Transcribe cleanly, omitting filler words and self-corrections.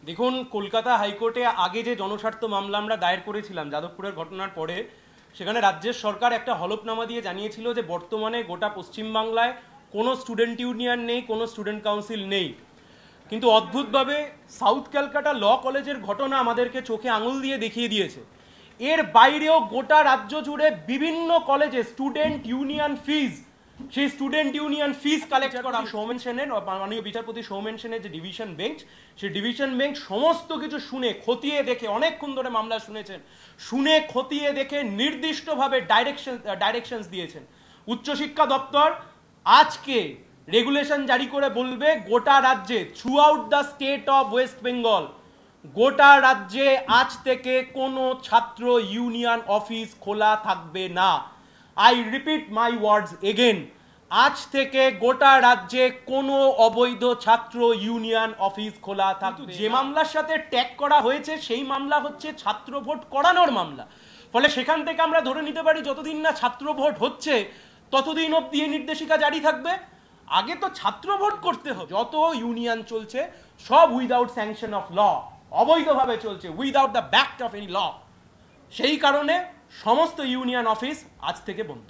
দেখুন, কলকাতা হাইকোর্টে আগে যে জনস্বার্থ মামলা আমরা দায়ের করেছিলাম যাদবপুরের ঘটনার পরে, সেখানে রাজ্যের সরকার একটা হলফনামা দিয়ে জানিয়েছিল যে বর্তমানে গোটা পশ্চিমবাংলায় কোনো স্টুডেন্ট ইউনিয়ন নেই, কোনো স্টুডেন্ট কাউন্সিল নেই। কিন্তু অদ্ভুতভাবে সাউথ ক্যালকাটা ল কলেজের ঘটনা আমাদেরকে চোখে আঙুল দিয়ে দেখিয়ে দিয়েছে এর বাইরেও গোটা রাজ্য জুড়ে বিভিন্ন কলেজে স্টুডেন্ট ইউনিয়ন ফিজ, সেই স্টুডেন্ট ইউনিয়ন ফিজ কালেক্ট করা। সৌমেন সেনের, মাননীয় বিচারপতি সৌমেন সেনের যে ডিভিশন বেঞ্চ, সেই ডিভিশন বেঞ্চ সমস্ত কিছু শুনে খতিয়ে দেখে, অনেকক্ষণ ধরে মামলা শুনেছেন, শুনে খতিয়ে দেখে নির্দিষ্টভাবে ডাইরেকশনস দিয়েছেন। উচ্চশিক্ষা দপ্তর আজকে রেগুলেশন জারি করে বলবে গোটা রাজ্যে, through out the state of West Bengal, গোটা রাজ্যে আজ থেকে কোনো ছাত্র ইউনিয়ন অফিস খোলা থাকবে না। I repeat my words again, আজ থেকে গোটা রাজ্যে কোনো অবৈধ ছাত্র ইউনিয়ন অফিস খোলা থাকবে। যে মামলার সাথে ট্যাগ করা হয়েছে সেই মামলা হচ্ছে ছাত্র ভোট করানোর মামলা। ফলে সেখান থেকে আমরা ধরে নিতে পারি যতদিন না ছাত্র ভোট হচ্ছে ততদিন অবধি এই নির্দেশিকা জারি থাকবে। আগে তো ছাত্র ভোট করতে হবে। যত ইউনিয়ন চলছে সব উইদাউট স্যাংশন অফ ল, অবৈধভাবে চলছে, without the act of any law. সেই কারণে সমস্ত ইউনিয়ন অফিস আজ থেকে বন্ধ।